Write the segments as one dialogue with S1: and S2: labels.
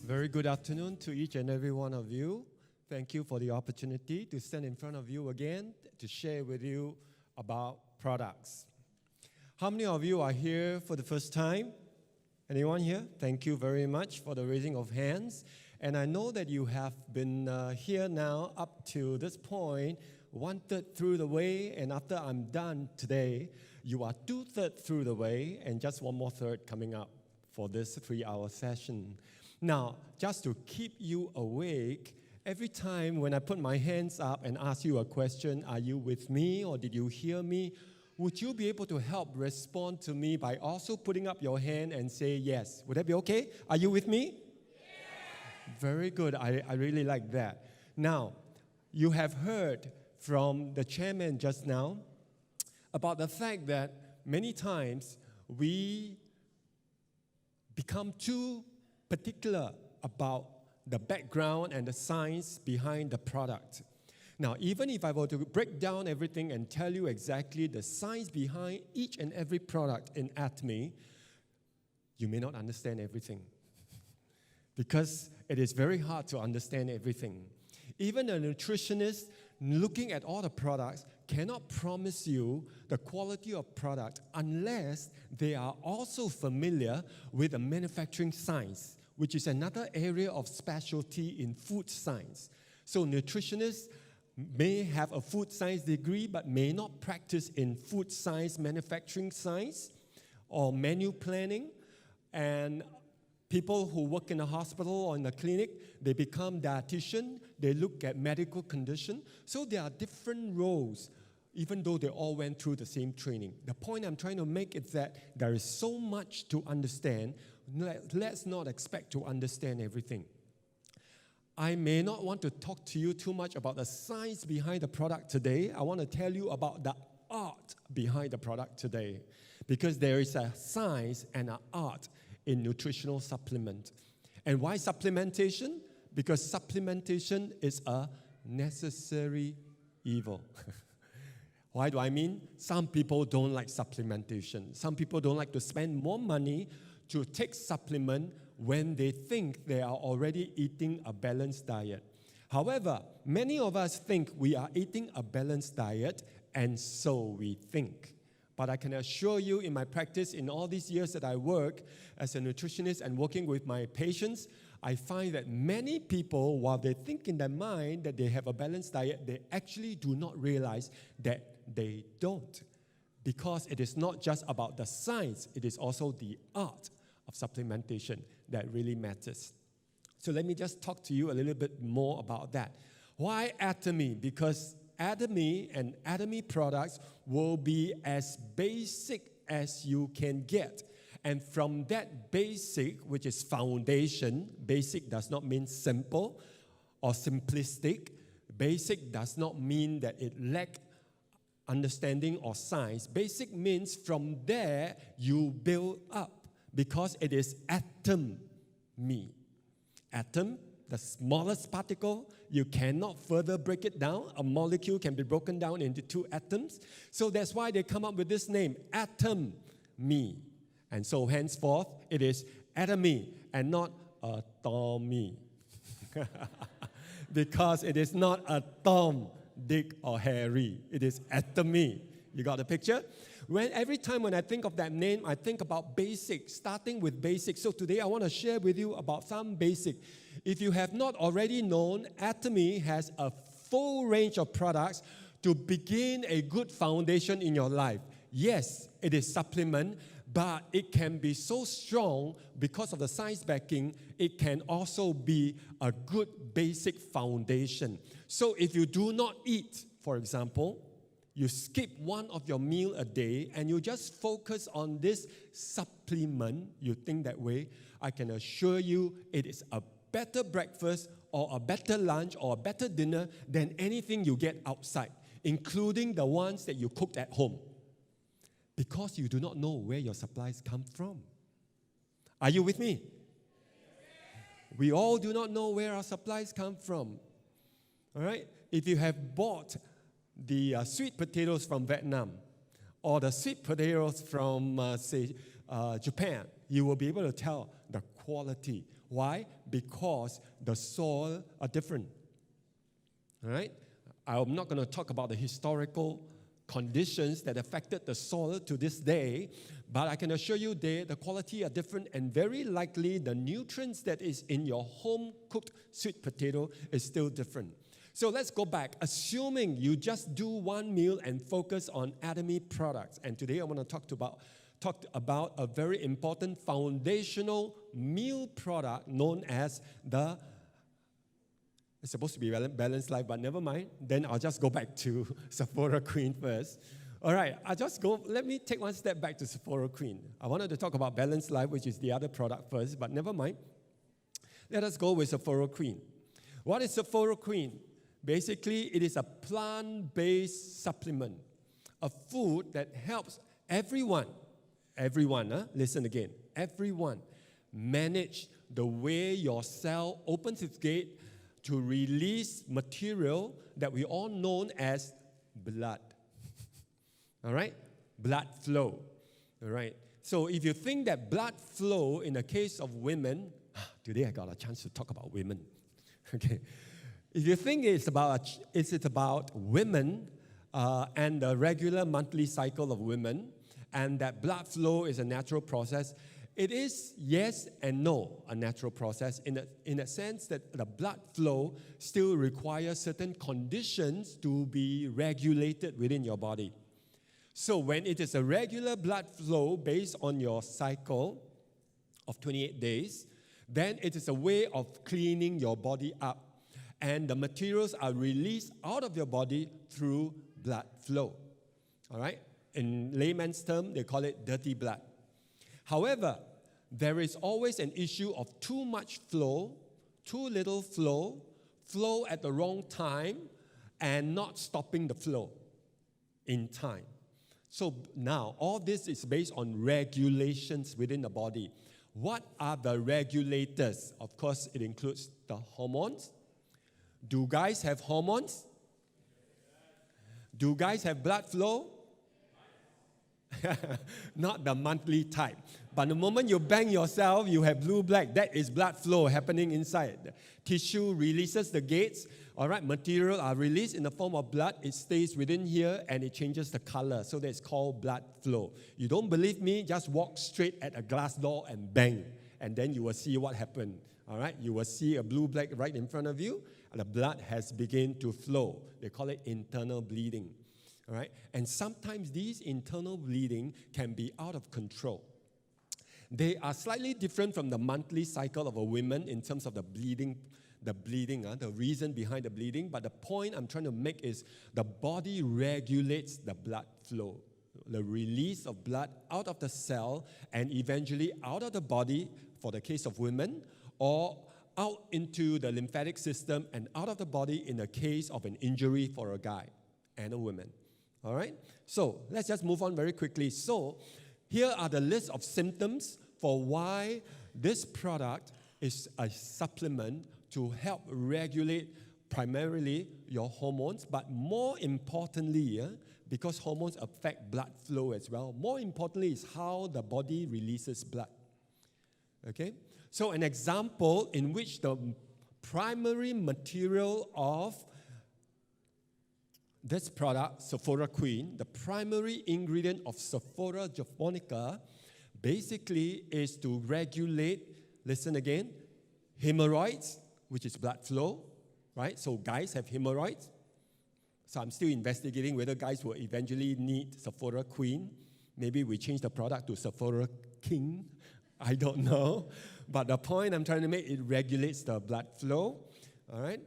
S1: Very good afternoon to each and every one of you. Thank you for the opportunity to stand in front of you again to share with you about products. How many of you are here for the first time? Anyone here? Thank you very much for the raising of hands. And I know that you have been here now up to this point, 1/3 through the way, and after I'm done today, you are 2/3 through the way, and just one more third coming up for this 3-hour session. Now, just to keep you awake, every time when I put my hands up and ask you a question, are you with me or did you hear me? Would you be able to help respond to me by also putting up your hand and say yes? Would that be okay? Are you with me? Yes. Very good. I really like that. Now, you have heard from the chairman just now about the fact that many times we become too particular about the background and the science behind the product. Now, even if I were to break down everything and tell you exactly the science behind each and every product in Atomy, you may not understand everything because it is very hard to understand everything. Even a nutritionist looking at all the products cannot promise you the quality of product unless they are also familiar with the manufacturing science, which is another area of specialty in food science. So nutritionists may have a food science degree but may not practice in food science, manufacturing science, or menu planning. And people who work in a hospital or in a clinic, they become dietitian, they look at medical condition. So there are different roles, even though they all went through the same training. The point I'm trying to make is that there is so much to understand. Let's not expect to understand everything. I may not want to talk to you too much about the science behind the product today. I want to tell you about the art behind the product today, because there is a science and an art in nutritional supplement. And why supplementation? Because supplementation is a necessary evil. Why do I mean? Some people don't like supplementation. Some people don't like to spend more money to take supplement when they think they are already eating a balanced diet. However, many of us think we are eating a balanced diet, and so we think. But I can assure you, in my practice, in all these years that I work as a nutritionist and working with my patients, I find that many people, while they think in their mind that they have a balanced diet, they actually do not realize that they don't. Because it is not just about the science, it is also the art of supplementation that really matters. So let me just talk to you a little bit more about that. Why Atomy? Because Atomy and Atomy products will be as basic as you can get. And from that basic, which is foundation, basic does not mean simple or simplistic. Basic does not mean that it lacks understanding or science. Basic means from there you build up, because it is atomy. Atom, the smallest particle, you cannot further break it down. A molecule can be broken down into 2 atoms. So that's why they come up with this name, Atomy. And so henceforth, it is Atomy and not Atomy. Because it is not a Tom, Dick, or Harry. It is Atomy. You got the picture? Every time when I think of that name, I think about basic, starting with basic. So today I want to share with you about some basic. If you have not already known, Atomy has a full range of products to begin a good foundation in your life. Yes, it is supplement, but it can be so strong because of the science backing, it can also be a good basic foundation. So if you do not eat, for example, you skip one of your meal a day and you just focus on this supplement, you think that way, I can assure you it is a better breakfast or a better lunch or a better dinner than anything you get outside, including the ones that you cooked at home, because you do not know where your supplies come from. Are you with me? We all do not know where our supplies come from. All right? If you have bought the sweet potatoes from Vietnam or the sweet potatoes from, say, Japan, you will be able to tell the quality. Why? Because the soil are different. All right? I'm not going to talk about the historical conditions that affected the soil to this day, but I can assure you the quality are different, and very likely the nutrients that is in your home-cooked sweet potato is still different. So let's go back. Assuming you just do one meal and focus on Atomy products, and today I want to talk about a very important foundational meal product known as it's supposed to be Balanced Life, but never mind. Then I'll just go back to Sephora Queen first. All right, let me take one step back to Sephora Queen. I wanted to talk about Balanced Life, which is the other product first, but never mind. Let us go with Sephora Queen. What is Sephora Queen? Basically, it is a plant-based supplement, a food that helps everyone, listen again, everyone manage the way your cell opens its gate to release material that we all know as blood. All right? Blood flow. All right? So if you think that blood flow in the case of women, today I got a chance to talk about women. Okay? If you think it's about women and the regular monthly cycle of women, and that blood flow is a natural process, it is, yes and no, a natural process in a sense that the blood flow still requires certain conditions to be regulated within your body. So when it is a regular blood flow based on your cycle of 28 days, then it is a way of cleaning your body up. And the materials are released out of your body through blood flow. All right? In layman's term, they call it dirty blood. However, there is always an issue of too much flow, too little flow, flow at the wrong time, and not stopping the flow in time. So now, all this is based on regulations within the body. What are the regulators? Of course, it includes the hormones. Do guys have hormones? Do guys have blood flow? Not the monthly type. But the moment you bang yourself, you have blue-black. That is blood flow happening inside. The tissue releases the gates. All right, material are released in the form of blood. It stays within here and it changes the color. So that's called blood flow. You don't believe me? Just walk straight at a glass door and bang. And then you will see what happened. All right, you will see a blue-black right in front of you. And the blood has begun to flow. They call it internal bleeding. All right? And sometimes these internal bleeding can be out of control. They are slightly different from the monthly cycle of a woman in terms of the reason behind the bleeding. But the point I'm trying to make is the body regulates the blood flow, the release of blood out of the cell and eventually out of the body for the case of women, or out into the lymphatic system and out of the body in the case of an injury for a guy and a woman. All right? So let's just move on very quickly. So here are the list of symptoms for why this product is a supplement to help regulate primarily your hormones, but more importantly, because hormones affect blood flow as well, more importantly is how the body releases blood. Okay? So an example in which the primary material of this product, Sephora Queen, the primary ingredient of Sephora Japonica, basically is to regulate, listen again, hemorrhoids, which is blood flow, right? So guys have hemorrhoids. So I'm still investigating whether guys will eventually need Sephora Queen. Maybe we change the product to Sephora King. I don't know. But the point I'm trying to make, it regulates the blood flow, all right?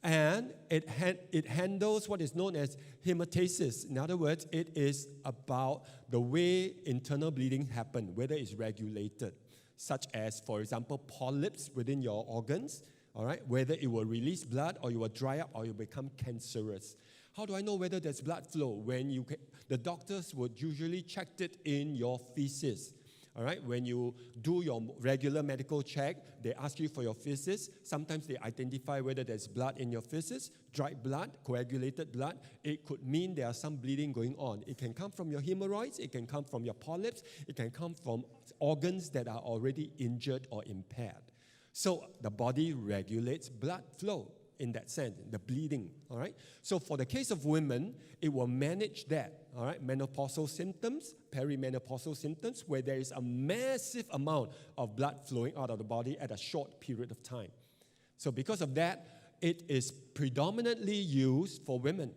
S1: And it handles what is known as hemostasis. In other words, it is about the way internal bleeding happens, whether it's regulated, such as, for example, polyps within your organs, all right, whether it will release blood or you will dry up or you become cancerous. How do I know whether there's blood flow? The doctors would usually check it in your feces. All right, when you do your regular medical check, they ask you for your feces. Sometimes they identify whether there's blood in your feces, dried blood, coagulated blood. It could mean there are some bleeding going on. It can come from your hemorrhoids, it can come from your polyps, it can come from organs that are already injured or impaired. So the body regulates blood flow in that sense, the bleeding, all right? So for the case of women, it will manage that, all right? Menopausal symptoms, perimenopausal symptoms, where there is a massive amount of blood flowing out of the body at a short period of time. So because of that, it is predominantly used for women.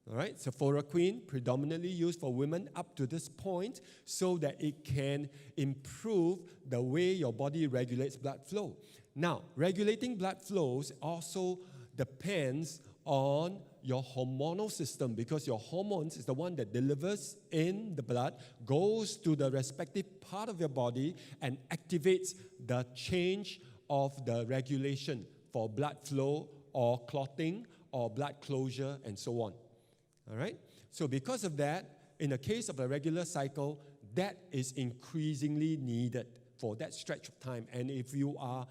S1: All right, Sephora Queen, predominantly used for women up to this point so that it can improve the way your body regulates blood flow. Now, regulating blood flows also depends on your hormonal system, because your hormones is the one that delivers in the blood, goes to the respective part of your body and activates the change of the regulation for blood flow or clotting or blood closure and so on. All right? So because of that, in the case of a regular cycle, that is increasingly needed for that stretch of time. And if you are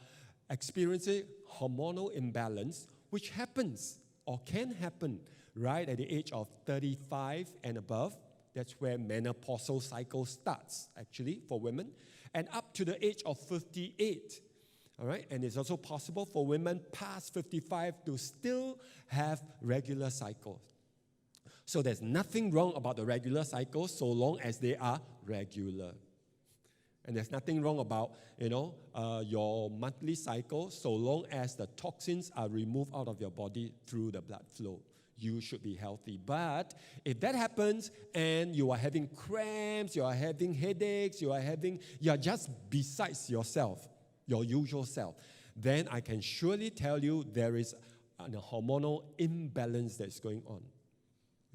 S1: experiencing hormonal imbalance, which happens or can happen right at the age of 35 and above, that's where menopausal cycle starts, actually, for women, and up to the age of 58. All right? And it's also possible for women past 55 to still have regular cycles. So there's nothing wrong about the regular cycles so long as they are regular. And there's nothing wrong about, your monthly cycle so long as the toxins are removed out of your body through the blood flow. You should be healthy. But if that happens and you are having cramps, you are having headaches, you are just besides yourself, your usual self, then I can surely tell you there is a hormonal imbalance that's going on.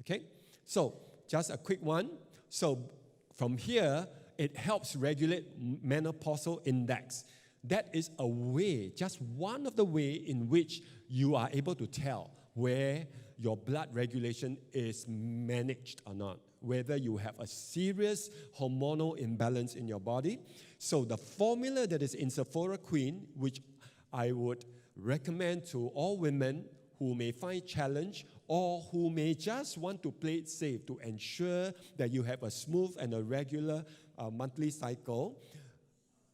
S1: Okay, so just a quick one. So from here, it helps regulate menopausal index. That is a way, just one of the way in which you are able to tell where your blood regulation is managed or not, whether you have a serious hormonal imbalance in your body. So the formula that is in Sephora Queen, which I would recommend to all women who may find challenge or who may just want to play it safe to ensure that you have a smooth and a regular monthly cycle.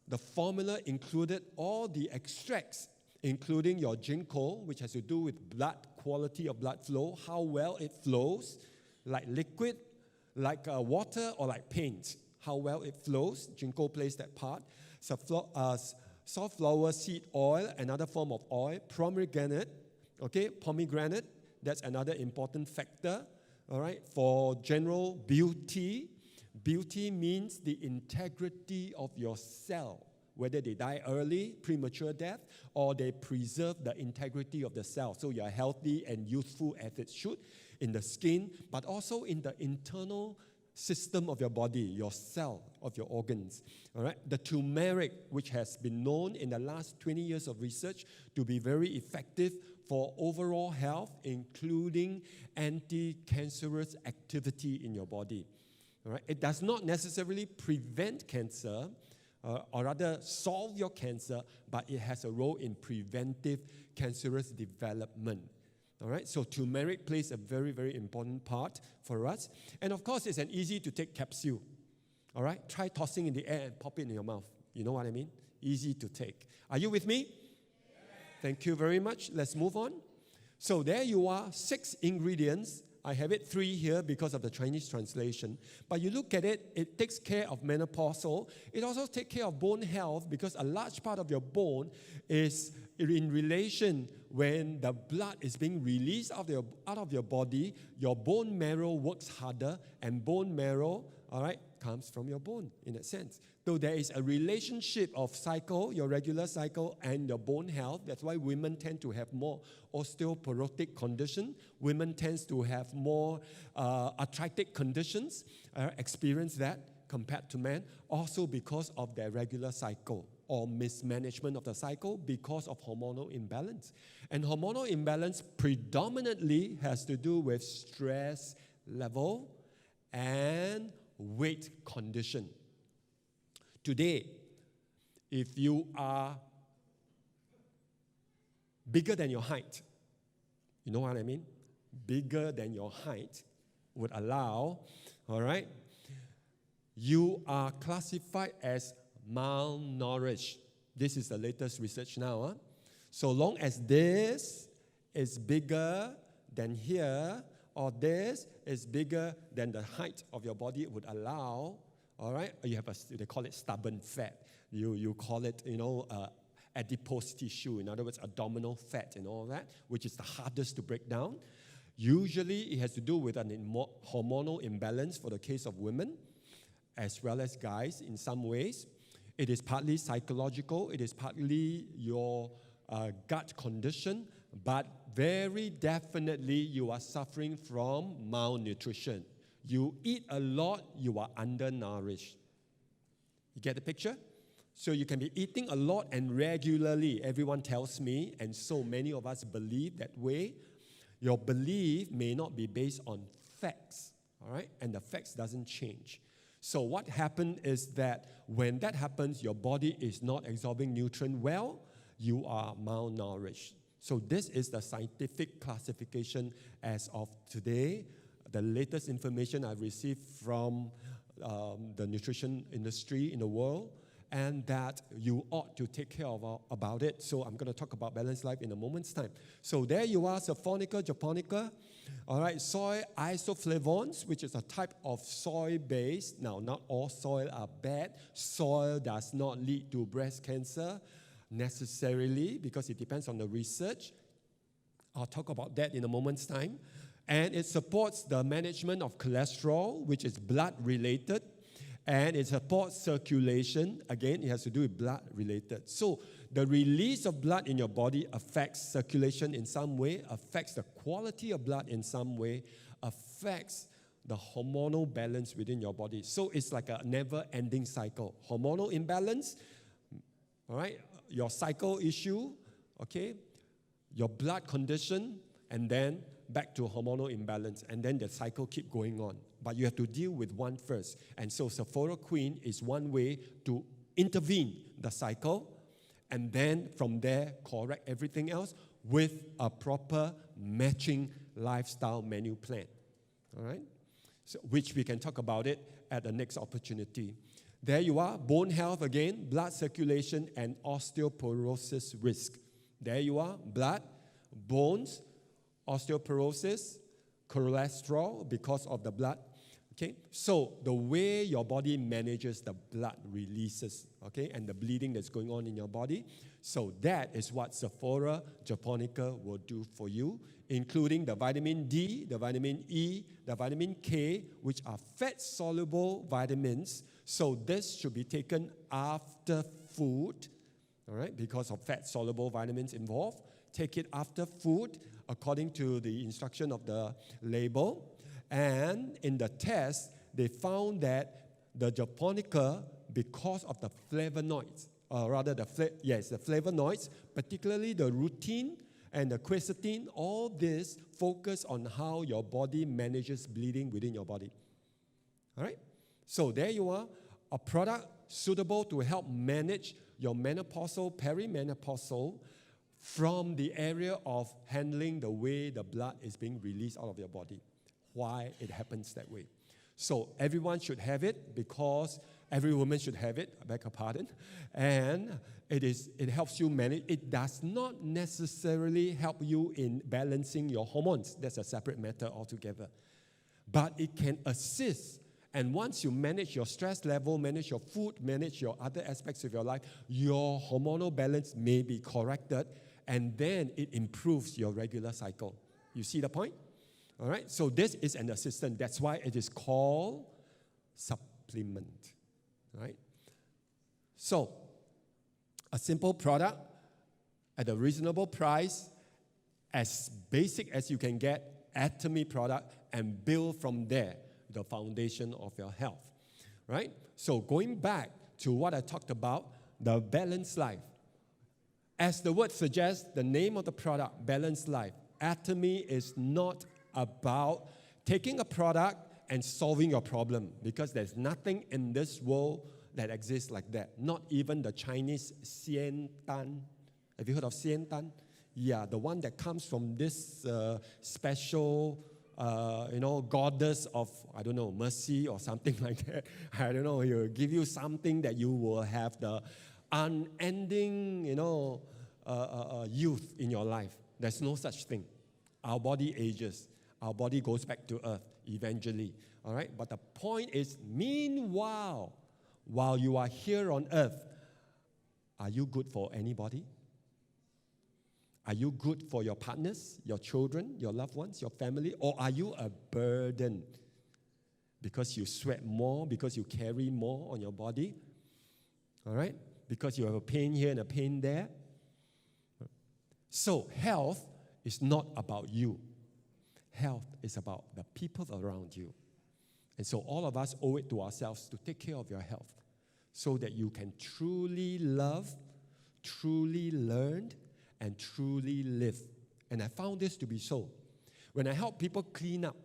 S1: The formula included all the extracts, including your ginkgo, which has to do with blood quality of blood flow, how well it flows, like liquid, like water, or like paint, how well it flows. Ginkgo plays that part. Safflower seed oil, another form of oil. Pomegranate, that's another important factor, all right, for general beauty. Beauty means the integrity of your cell, whether they die early, premature death, or they preserve the integrity of the cell. So you are healthy and youthful as it should in the skin, but also in the internal system of your body, your cell, of your organs. All right? The turmeric, which has been known in the last 20 years of research to be very effective for overall health, including anti-cancerous activity in your body. All right? It does not necessarily prevent cancer, or rather solve your cancer, but it has a role in preventive cancerous development. All right, so turmeric plays a very, very important part for us. And of course, it's an easy-to-take capsule. All right, try tossing in the air and pop it in your mouth. You know what I mean? Easy to take. Are you with me? Yes. Thank you very much. Let's move on. So there you are, 6 ingredients. I have it 3 here because of the Chinese translation. But you look at it, it takes care of menopausal. It also takes care of bone health because a large part of your bone is in relation when the blood is being released out of your body, your bone marrow works harder, and bone marrow, all right, comes from your bone in a sense. So there is a relationship of cycle, your regular cycle, and your bone health. That's why women tend to have more osteoporotic condition. Women tend to have more arthritic conditions, experience that compared to men, also because of their regular cycle or mismanagement of the cycle because of hormonal imbalance. And hormonal imbalance predominantly has to do with stress level and weight condition. Today, if you are bigger than your height, you know what I mean? Bigger than your height would allow, all right, you are classified as malnourished. This is the latest research now. So long as this is bigger than here, or this is bigger than the height of your body would allow, all right, you have they call it stubborn fat. You call it, adipose tissue, in other words, abdominal fat and all that, which is the hardest to break down. Usually, it has to do with an hormonal imbalance for the case of women, as well as guys in some ways. It is partly psychological. It is partly your gut condition, but very definitely you are suffering from malnutrition. You eat a lot, you are undernourished. You get the picture? So you can be eating a lot and regularly, everyone tells me, and so many of us believe that way. Your belief may not be based on facts, all right? And the facts doesn't change. So what happened is that when that happens, your body is not absorbing nutrient well, you are malnourished. So this is the scientific classification as of today. The latest information I've received from the nutrition industry in the world, and that you ought to take care of about it. So I'm going to talk about balanced life in a moment's time. So there you are, Saphonica japonica. All right, soy isoflavones, which is a type of soy-based. Now, not all soil are bad. Soil does not lead to breast cancer necessarily because it depends on the research. I'll talk about that in a moment's time. And it supports the management of cholesterol, which is blood-related. And it supports circulation. Again, it has to do with blood-related. So the release of blood in your body affects circulation in some way, affects the quality of blood in some way, affects the hormonal balance within your body. So it's like a never-ending cycle. Hormonal imbalance, all right, your cycle issue, okay, your blood condition, and then back to hormonal imbalance, and then the cycle keep going on. But you have to deal with one first. And so Sephora Queen is one way to intervene the cycle, and then from there, correct everything else with a proper matching lifestyle menu plan. All right? So, which we can talk about it at the next opportunity. There you are, bone health again, blood circulation, and osteoporosis risk. There you are, blood, bones, osteoporosis, cholesterol because of the blood. Okay, so the way your body manages the blood releases, okay, and the bleeding that's going on in your body. So that is what Sephora japonica will do for you, including the vitamin D, the vitamin E, the vitamin K, which are fat-soluble vitamins. So this should be taken after food, all right, because of fat-soluble vitamins involved. Take it after food, according to the instruction of the label. And in the test, they found that the japonica, because of the flavonoids, the flavonoids, particularly the rutin and the quercetin, all this focus on how your body manages bleeding within your body. All right? So there you are, a product suitable to help manage your menopausal, perimenopausal, from the area of handling the way the blood is being released out of your body. Why it happens that way. So everyone should have it because every woman should have it, I beg your pardon. And it helps you manage. It does not necessarily help you in balancing your hormones. That's a separate matter altogether. But it can assist. And once you manage your stress level, manage your food, manage your other aspects of your life, your hormonal balance may be corrected, and then it improves your regular cycle. You see the point? All right, so this is an assistant. That's why it is called supplement. All right? So, a simple product at a reasonable price, as basic as you can get, Atomy product, and build from there the foundation of your health. Right? So, going back to what I talked about, the balanced life. As the word suggests, the name of the product, balanced life. Atomy is not about taking a product and solving your problem, because there's nothing in this world that exists like that. Not even the Chinese Xian Dan. Have you heard of Xian Dan? Yeah, the one that comes from this special, goddess of, I don't know, mercy or something like that. I don't know, he'll give you something that you will have the unending, youth in your life. There's no such thing. Our body ages. Our body goes back to earth eventually. All right? But the point is, meanwhile, while you are here on earth, are you good for anybody? Are you good for your partners, your children, your loved ones, your family? Or are you a burden because you sweat more, because you carry more on your body? All right? Because you have a pain here and a pain there? So health is not about you. Health is about the people around you. And so all of us owe it to ourselves to take care of your health so that you can truly love, truly learn, and truly live. And I found this to be so. When I help people clean up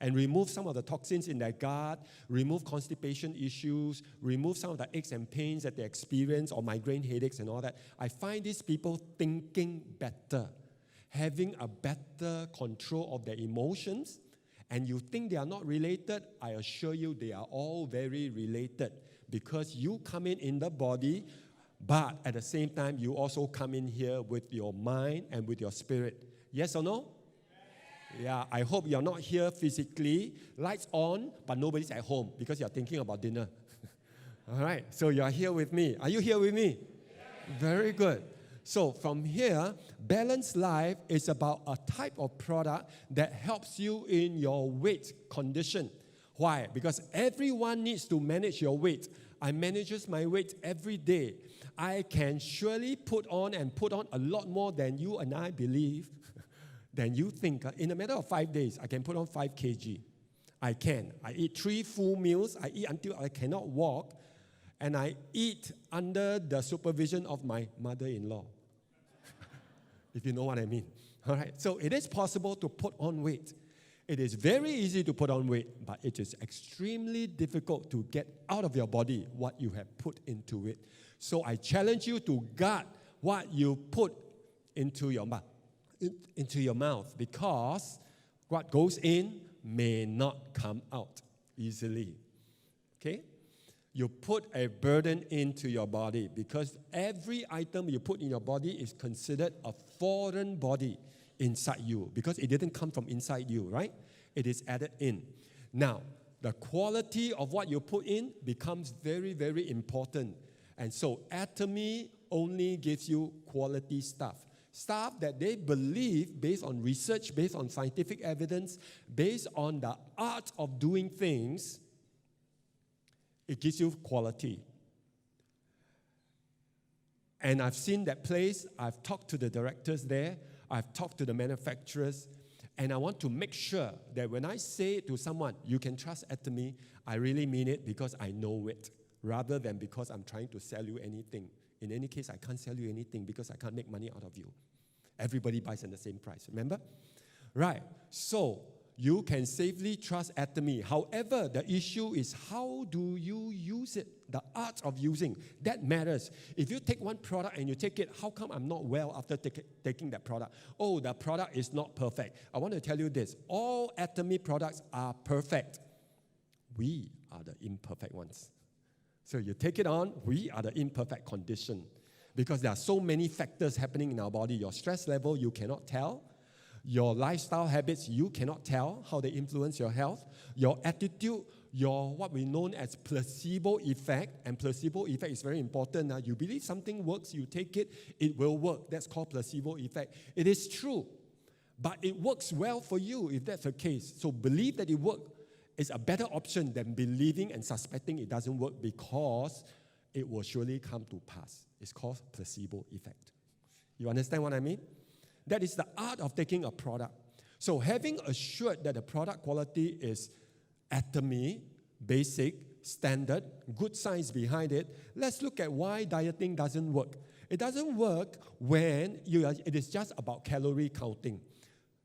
S1: and remove some of the toxins in their gut, remove constipation issues, remove some of the aches and pains that they experience or migraine headaches and all that, I find these people thinking better, having a better control of their emotions. And you think they are not related, I assure you they are all very related, because you come in the body, but at the same time, you also come in here with your mind and with your spirit. Yes or no? Yeah, I hope you're not here physically, lights on, but nobody's at home because you're thinking about dinner. All right, so you're here with me. Are you here with me? Very good. So from here, balanced life is about a type of product that helps you in your weight condition. Why? Because everyone needs to manage your weight. I manage my weight every day. I can surely put on a lot more than you and I believe, than you think. In a matter of 5 days, I can put on 5 kg. I can. I eat 3 full meals. I eat until I cannot walk. And I eat under the supervision of my mother-in-law. If you know what I mean. All right. So it is possible to put on weight. It is very easy to put on weight, but it is extremely difficult to get out of your body what you have put into it. So I challenge you to guard what you put into your mouth, because what goes in may not come out easily. Okay? You put a burden into your body because every item you put in your body is considered a foreign body inside you, because it didn't come from inside you, right? It is added in. Now, the quality of what you put in becomes very, very important. And so Atomy only gives you quality stuff. Stuff that they believe, based on research, based on scientific evidence, based on the art of doing things, it gives you quality. And I've seen that place. I've talked to the directors there. I've talked to the manufacturers. And I want to make sure that when I say to someone, you can trust Atomy, I really mean it because I know it, rather than because I'm trying to sell you anything. In any case, I can't sell you anything because I can't make money out of you. Everybody buys at the same price, remember? Right, so you can safely trust Atomy. However, the issue is, how do you use it? The art of using, that matters. If you take one product and you take it, how come I'm not well after taking that product? Oh, the product is not perfect. I want to tell you this. All Atomy products are perfect. We are the imperfect ones. So you take it on, we are the imperfect condition. Because there are so many factors happening in our body. Your stress level, you cannot tell. Your lifestyle habits, you cannot tell how they influence your health. Your attitude, your what we know as placebo effect. And placebo effect is very important. You believe something works, you take it, it will work. That's called placebo effect. It is true. But it works well for you if that's the case. So believe that it works is a better option than believing and suspecting it doesn't work, because it will surely come to pass. It's called placebo effect. You understand what I mean? That is the art of taking a product. So having assured that the product quality is Atomy, basic, standard, good science behind it, let's look at why dieting doesn't work. It doesn't work when it is just about calorie counting.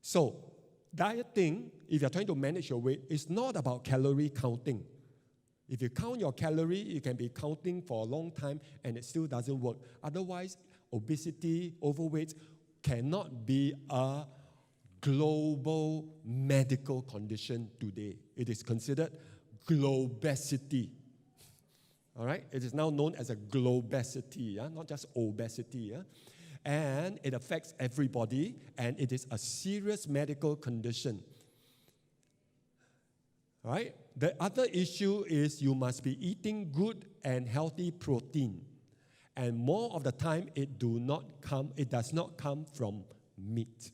S1: So dieting, if you're trying to manage your weight, is not about calorie counting. If you count your calorie, you can be counting for a long time and it still doesn't work. Otherwise, obesity, overweight cannot be a global medical condition today. It is considered globesity. All right? It is now known as a globesity, not just obesity. And it affects everybody, and it is a serious medical condition. All right? The other issue is you must be eating good and healthy protein. And more of the time, it does not come from meat.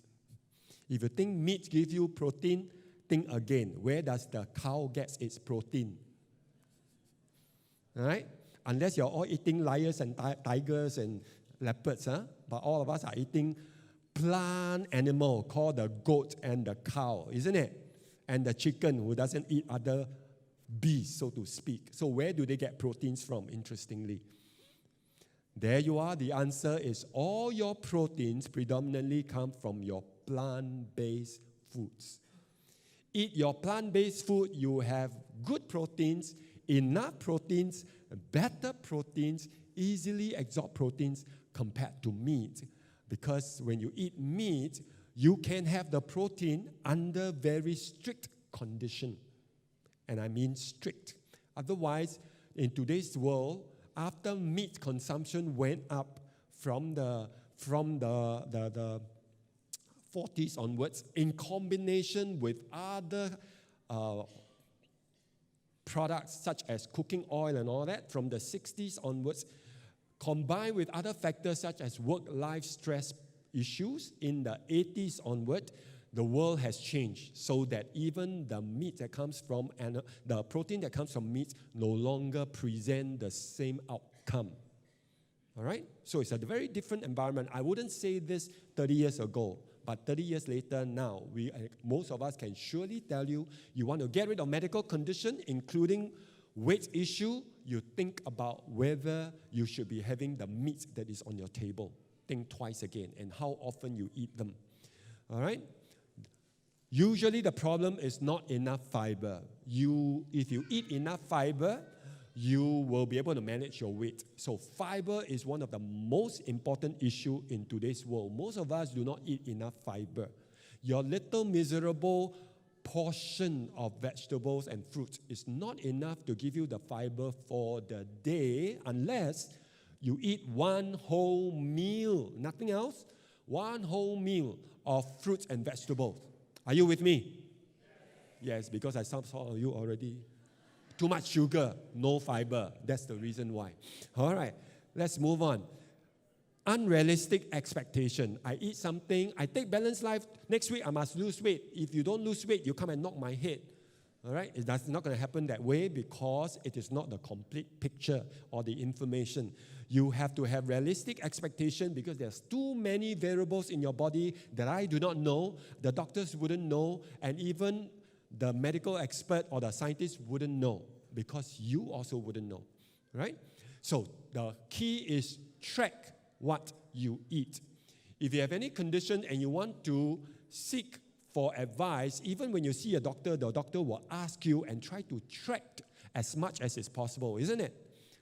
S1: If you think meat gives you protein, think again. Where does the cow get its protein? All right? Unless you're all eating lions and tigers and leopards, but all of us are eating plant animal called the goat and the cow, isn't it? And the chicken who doesn't eat other beasts, so to speak. So where do they get proteins from, interestingly? There you are. The answer is all your proteins predominantly come from your plant-based foods. Eat your plant-based food, you have good proteins, enough proteins, better proteins, easily absorbed proteins compared to meat. Because when you eat meat, you can have the protein under very strict condition. And I mean strict. Otherwise, in today's world, after meat consumption went up from the 40s onwards, in combination with other products such as cooking oil and all that, from the 60s onwards, combined with other factors such as work-life stress issues in the 80s onward, the world has changed so that even the meat that comes from, and the protein that comes from meat no longer present the same outcome. All right? So it's a very different environment. I wouldn't say this 30 years ago, but 30 years later now, most of us can surely tell you, you want to get rid of medical condition, including weight issue, you think about whether you should be having the meat that is on your table. Think twice again, and how often you eat them. All right? Usually the problem is not enough fiber. If you eat enough fiber, you will be able to manage your weight. So fiber is one of the most important issues in today's world. Most of us do not eat enough fiber. Your little miserable portion of vegetables and fruits is not enough to give you the fiber for the day unless you eat one whole meal, nothing else, one whole meal of fruits and vegetables. Are you with me? Yes, because I saw you already. Too much sugar, no fiber. That's the reason why. All right, let's move on. Unrealistic expectation. I eat something, I take balanced life. Next week, I must lose weight. If you don't lose weight, you come and knock my head. All right? It's not going to happen that way because it is not the complete picture or the information. You have to have realistic expectation because there's too many variables in your body that I do not know, the doctors wouldn't know, and even the medical expert or the scientist wouldn't know because you also wouldn't know. Right? So the key is track what you eat. If you have any condition and you want to seek for advice, even when you see a doctor, the doctor will ask you and try to track as much as is possible, isn't it?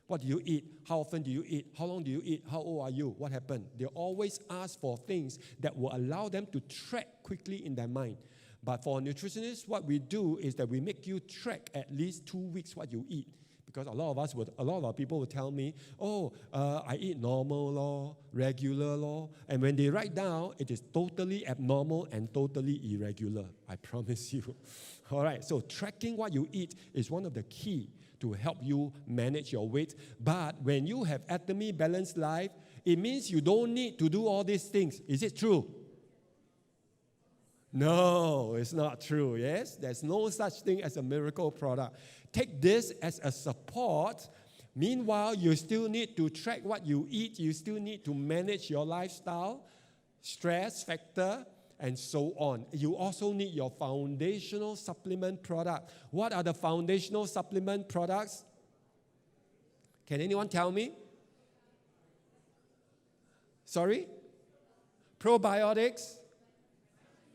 S1: What do you eat? How often do you eat? How long do you eat? How old are you? What happened? They always ask for things that will allow them to track quickly in their mind. But for a nutritionist, what we do is that we make you track at least 2 weeks what you eat. Because a lot of our people will tell me, I eat normal, regular, and when they write down, it is totally abnormal and totally irregular. I promise you. All right, so tracking what you eat is one of the key to help you manage your weight. But when you have Atomy balanced life, it means you don't need to do all these things. Is it true? No, it's not true, yes? There's no such thing as a miracle product. Take this as a support. Meanwhile, you still need to track what you eat. You still need to manage your lifestyle, stress factor, and so on. You also need your foundational supplement product. What are the foundational supplement products? Can anyone tell me? Sorry? Probiotics,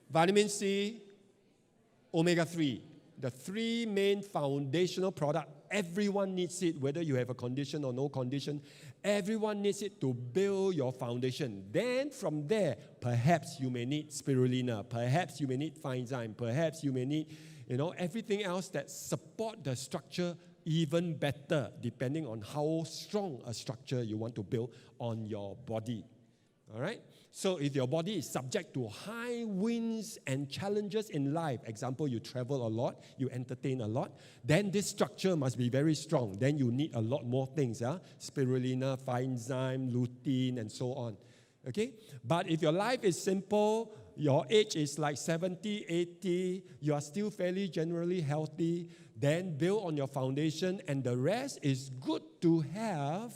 S1: vitamin C, omega-3. The three main foundational products. Everyone needs it, whether you have a condition or no condition. Everyone needs it to build your foundation. Then from there, perhaps you may need spirulina. Perhaps you may need Fine Zyme. Perhaps you may need, everything else that support the structure even better depending on how strong a structure you want to build on your body. All right? So if your body is subject to high winds and challenges in life, example, you travel a lot, you entertain a lot, then this structure must be very strong. Then you need a lot more things, spirulina, enzyme, lutein, and so on. Okay? But if your life is simple, your age is like 70, 80, you are still fairly generally healthy, then build on your foundation, and the rest is good to have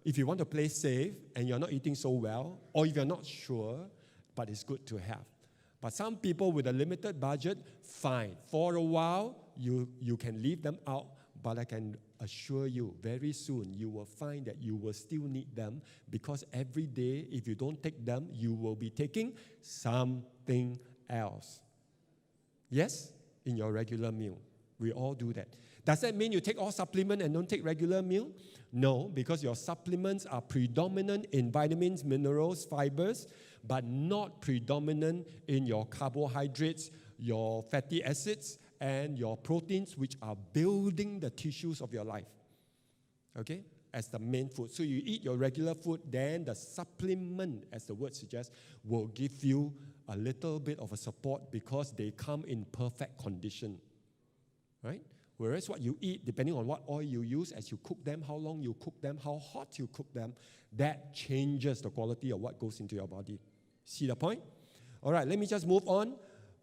S1: if you want to play safe and you're not eating so well, or if you're not sure, but it's good to have. But some people with a limited budget, fine. For a while, you can leave them out, but I can assure you, very soon, you will find that you will still need them, because every day, if you don't take them, you will be taking something else. Yes? In your regular meal. We all do that. Does that mean you take all supplement and don't take regular meal? No, because your supplements are predominant in vitamins, minerals, fibers, but not predominant in your carbohydrates, your fatty acids, and your proteins, which are building the tissues of your life. Okay? As the main food. So you eat your regular food, then the supplement, as the word suggests, will give you a little bit of a support because they come in perfect condition. Right? Whereas what you eat, depending on what oil you use, as you cook them, how long you cook them, how hot you cook them, that changes the quality of what goes into your body. See the point? All right, let me just move on.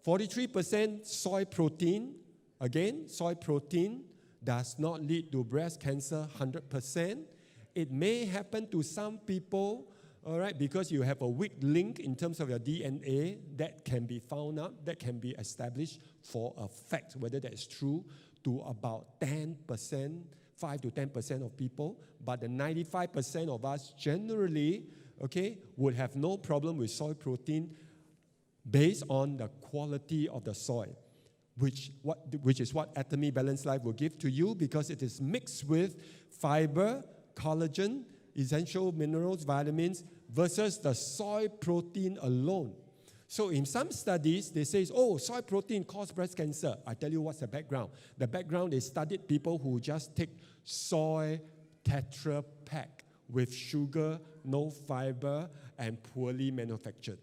S1: 43% soy protein. Again, soy protein does not lead to breast cancer 100%. It may happen to some people, all right, because you have a weak link in terms of your DNA that can be found out, that can be established for a fact, whether that is true, to about 10%, 5 to 10% of people, but the 95% of us generally, okay, would have no problem with soy protein based on the quality of the soy, which is what Atomy Balanced Life will give to you, because it is mixed with fiber, collagen, essential minerals, vitamins, versus the soy protein alone. So in some studies, they say, oh, soy protein causes breast cancer. I tell you what's the background. The background is studied people who just take soy Tetra Pak with sugar, no fiber, and poorly manufactured.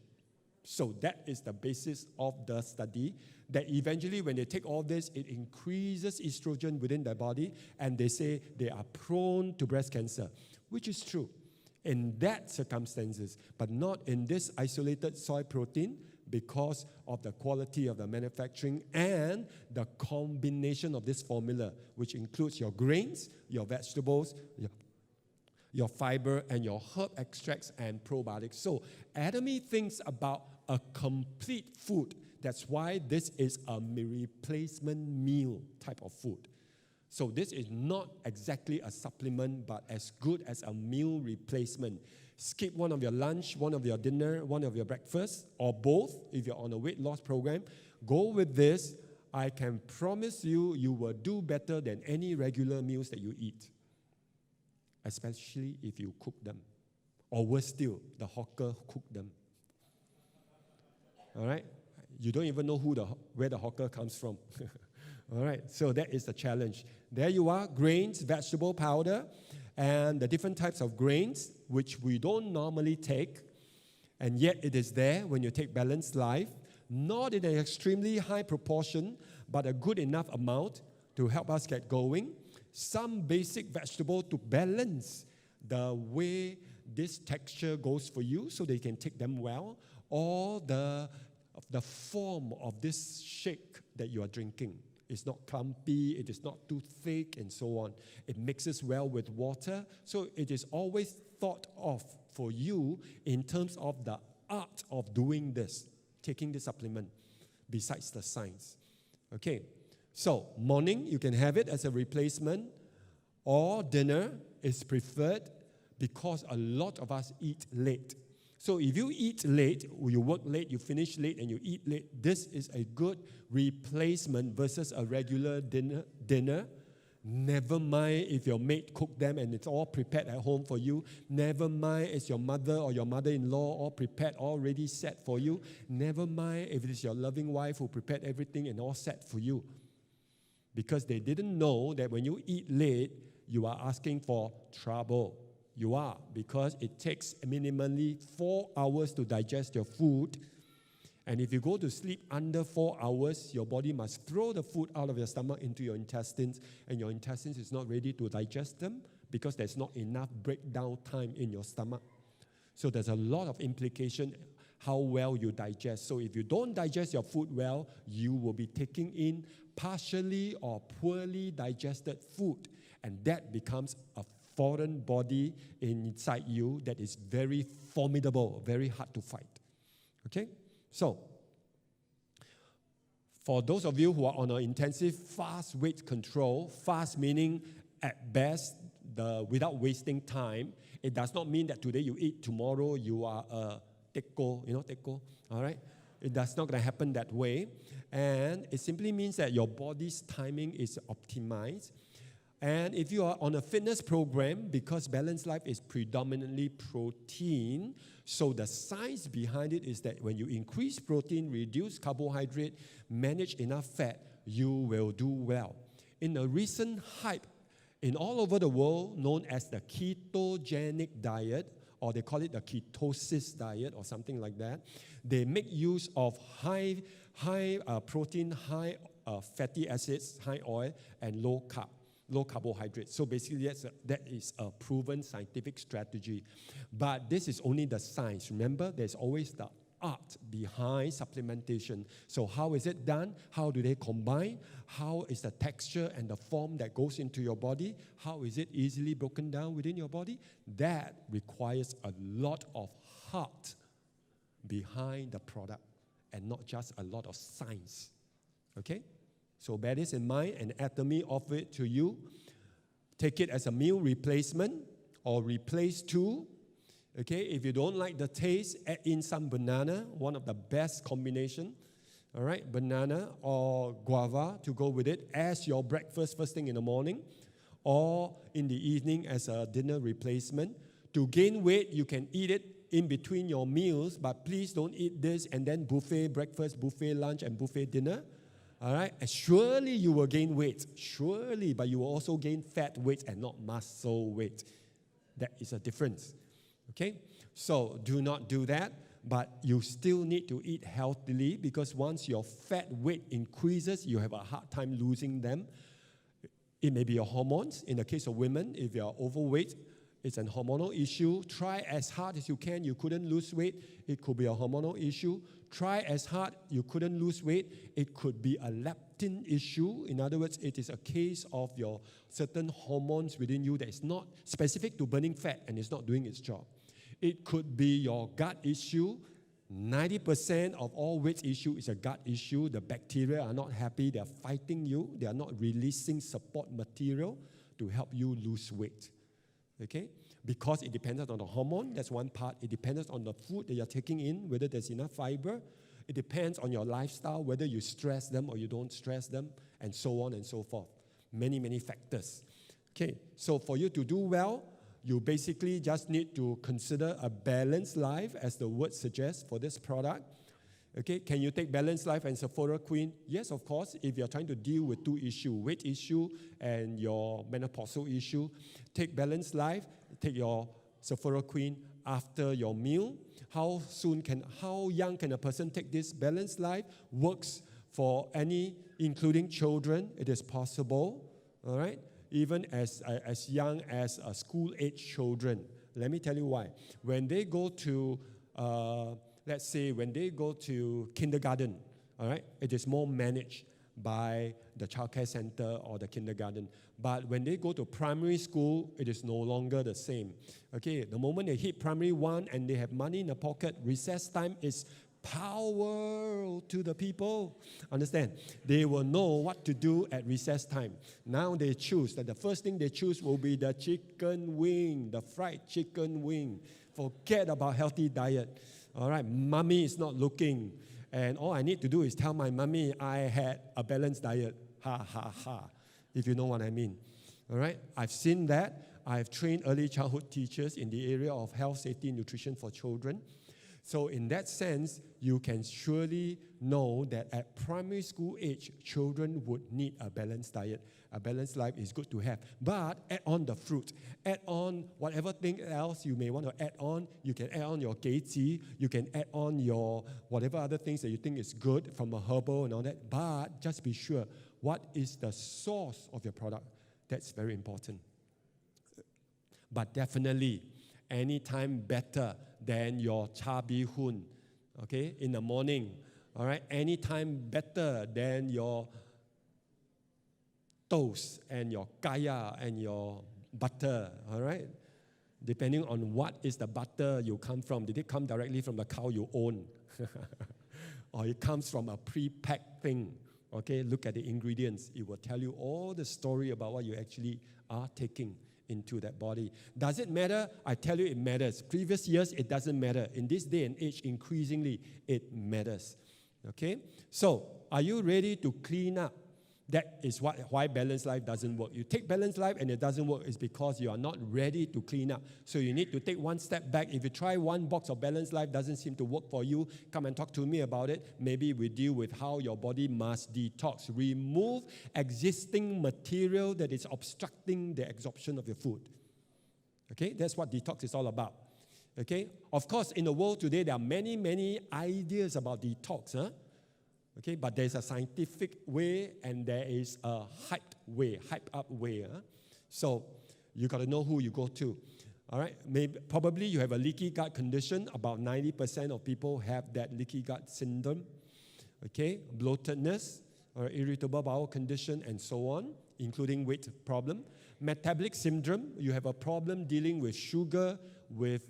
S1: So that is the basis of the study, that eventually when they take all this, it increases estrogen within their body, and they say they are prone to breast cancer, which is true in that circumstances, but not in this isolated soy protein, because of the quality of the manufacturing and the combination of this formula, which includes your grains, your vegetables, your fiber, and your herb extracts and probiotics. So Atomy thinks about a complete food. That's why this is a replacement meal type of food. So this is not exactly a supplement, but as good as a meal replacement. Skip one of your lunch, one of your dinner, one of your breakfast, or both if you're on a weight loss program. Go with this. I can promise you, you will do better than any regular meals that you eat, especially if you cook them. Or worse still, the hawker cook them. All right? You don't even know where the hawker comes from. All right, so that is the challenge. There you are, grains, vegetable powder, and the different types of grains, which we don't normally take, and yet it is there when you take Balanced Life, not in an extremely high proportion, but a good enough amount to help us get going. Some basic vegetable to balance the way this texture goes for you so that you can take them well, or the form of this shake that you are drinking. It's not clumpy, it is not too thick, and so on. It mixes well with water, so it is always thought of for you in terms of the art of doing this, taking the supplement, besides the science. Okay, so morning, you can have it as a replacement, or dinner is preferred because a lot of us eat late. So if you eat late, or you work late, you finish late, and you eat late, this is a good replacement versus a regular dinner. Never mind if your maid cooked them and it's all prepared at home for you. Never mind if your mother or your mother-in-law all prepared, already set for you. Never mind if it is your loving wife who prepared everything and all set for you. because they didn't know that when you eat late, you are asking for trouble. You are, because it takes minimally 4 hours to digest your food. And if you go to sleep under 4 hours, your body must throw the food out of your stomach into your intestines, and your intestines is not ready to digest them because there's not enough breakdown time in your stomach. So there's a lot of implication how well you digest. So if you don't digest your food well, you will be taking in partially or poorly digested food, and that becomes a foreign body inside you that is very formidable, very hard to fight. Okay? So, for those of you who are on an intensive fast weight control, fast meaning at best, without wasting time, it does not mean that today you eat, tomorrow you are a teko, teko, all right? It does not going to happen that way. And it simply means that your body's timing is optimized. And if you are on a fitness program, because balanced life is predominantly protein, so the science behind it is that when you increase protein, reduce carbohydrate, manage enough fat, you will do well. In a recent hype in all over the world known as the ketogenic diet, or they call it the ketosis diet or something like that, they make use of high protein, high fatty acids, high oil, and low carbohydrates. So basically, that is a proven scientific strategy. But this is only the science. Remember, there's always the art behind supplementation. So how is it done? How do they combine? How is the texture and the form that goes into your body? How is it easily broken down within your body? That requires a lot of heart behind the product and not just a lot of science. Okay? So bear this in mind, and Atomy offer it to you. Take it as a meal replacement or replace tool. Okay, if you don't like the taste, add in some banana, one of the best combination. All right, banana or guava to go with it as your breakfast first thing in the morning, or in the evening as a dinner replacement. To gain weight, you can eat it in between your meals, but please don't eat this and then buffet breakfast, buffet lunch, and buffet dinner. All right, and surely you will gain weight, surely, but you will also gain fat weight and not muscle weight. That is a difference. Okay, so do not do that, but you still need to eat healthily, because once your fat weight increases, you have a hard time losing them. It may be your hormones. In the case of women, if you are overweight, it's a hormonal issue. Try as hard as you can. You couldn't lose weight. It could be a hormonal issue. Try as hard. You couldn't lose weight. It could be a leptin issue. In other words, it is a case of your certain hormones within you that is not specific to burning fat and is not doing its job. It could be your gut issue. 90% of all weight issue is a gut issue. The bacteria are not happy. They are fighting you. They are not releasing support material to help you lose weight. Okay? Because it depends on the hormone, that's one part. It depends on the food that you're taking in, whether there's enough fiber. It depends on your lifestyle, whether you stress them or you don't stress them, and so on and so forth. Many, many factors. Okay, so for you to do well, you basically just need to consider a balanced life, as the word suggests for this product. Okay, can you take balanced life and Sephora Queen? Yes, of course, if you're trying to deal with two issues, weight issue and your menopausal issue. Take balanced life, take your Sephora Queen after your meal. How young can a person take this balanced life? Works for any, including children. It is possible, all right? Even as young as school-age children. Let me tell you why. When they go to let's say when they go to kindergarten, all right, it is more managed by the childcare center or the kindergarten. But when they go to primary school, it is no longer the same. Okay, the moment they hit primary 1 and they have money in the pocket, recess time is power to the people. Understand? They will know what to do at recess time. Now they choose that the first thing they choose will be the chicken wing, the fried chicken wing. Forget about healthy diet. All right, mommy is not looking, and all I need to do is tell my mommy I had a balanced diet. Ha, ha, ha, if you know what I mean. All right, I've seen that. I've trained early childhood teachers in the area of health, safety, and nutrition for children. So in that sense, you can surely know that at primary school age, children would need a balanced diet. A balanced life is good to have. But add on the fruit. Add on whatever thing else you may want to add on. You can add on your geiqi. You can add on your whatever other things that you think is good from a herbal and all that. But just be sure, what is the source of your product? That's very important. But definitely, anytime better than your cha bee hoon, okay, in the morning, all right? Anytime better than your toast and your kaya and your butter, all right? Depending on what is the butter you come from. Did it come directly from the cow you own? Or it comes from a pre-packed thing, okay? Look at the ingredients. It will tell you all the story about what you actually are taking into that body. Does it matter? I tell you it matters. Previous years, it doesn't matter. In this day and age, increasingly, it matters. Okay? So, are you ready to clean up? That is why balanced life doesn't work. You take balanced life and it doesn't work is because you are not ready to clean up. So you need to take one step back. If you try one box of balanced life, doesn't seem to work for you, come and talk to me about it. Maybe we deal with how your body must detox. Remove existing material that is obstructing the absorption of your food. Okay, that's what detox is all about. Okay, of course, in the world today, there are many, many ideas about detox, huh? Okay, but there's a scientific way and there is a hype up way. Huh? So you got to know who you go to. All right, probably you have a leaky gut condition. About 90% of people have that leaky gut syndrome. Okay, bloatedness or irritable bowel condition and so on, including weight problem. Metabolic syndrome, you have a problem dealing with sugar, with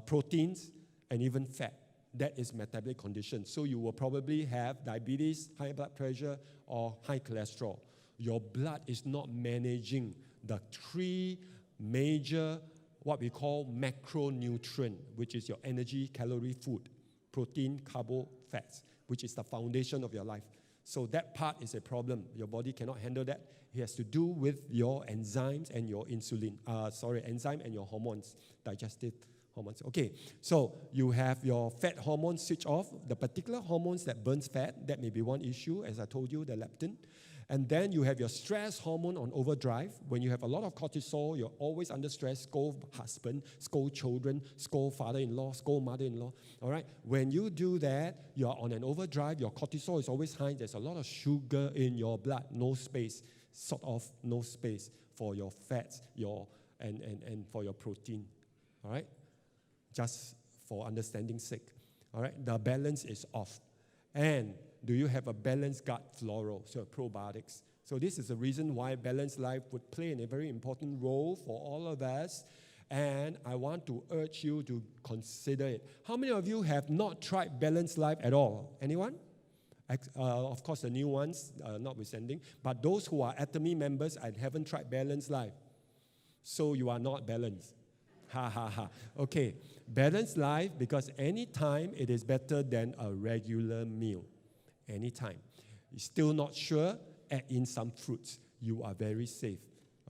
S1: proteins, and even fat. That is metabolic condition. So you will probably have diabetes, high blood pressure, or high cholesterol. Your blood is not managing the three major, what we call macronutrient, which is your energy, calorie, food, protein, carbo, fats, which is the foundation of your life. So that part is a problem. Your body cannot handle that. It has to do with your enzymes and your enzyme and your hormones, digestive hormones. Okay, so you have your fat hormones switch off. The particular hormones that burns fat, that may be one issue, as I told you, the leptin. And then you have your stress hormone on overdrive. When you have a lot of cortisol, you're always under stress. Scold husband, scold children, scold father-in-law, scold mother-in-law. All right? When you do that, you're on an overdrive. Your cortisol is always high. There's a lot of sugar in your blood. No space, sort of no space for your fats, and for your protein. All right? Just for understanding's sake. All right? The balance is off. And do you have a balanced gut flora, so probiotics? So this is the reason why balanced life would play a very important role for all of us. And I want to urge you to consider it. How many of you have not tried balanced life at all? Anyone? Of course, the new ones, notwithstanding. But those who are Atomy members and haven't tried balanced life, so you are not balanced. Ha, ha, ha. Okay, balanced life, because anytime it is better than a regular meal. Anytime. You're still not sure, add in some fruits. You are very safe.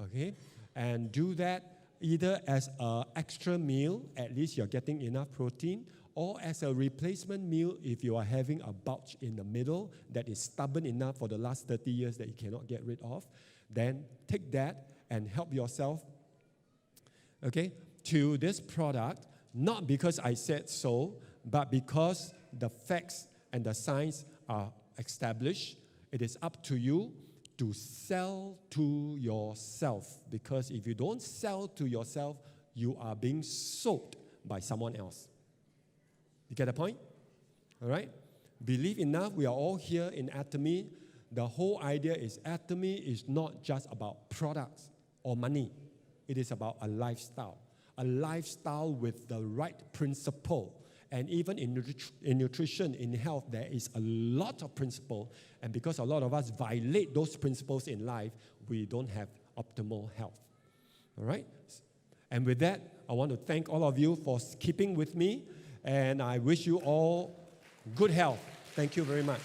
S1: Okay? And do that either as an extra meal, at least you're getting enough protein, or as a replacement meal if you are having a bulge in the middle that is stubborn enough for the last 30 years that you cannot get rid of. Then take that and help yourself, okay, to this product, not because I said so, but because the facts and the science are established. It is up to you to sell to yourself, because if you don't sell to yourself, you are being sold by someone else. You get the point? All right? Believe enough, we are all here in Atomy. The whole idea is Atomy is not just about products or money. It is about a lifestyle with the right principle. And even in nutrition, in health, there is a lot of principle. And because a lot of us violate those principles in life, we don't have optimal health. All right? And with that, I want to thank all of you for keeping with me. And I wish you all good health. Thank you very much.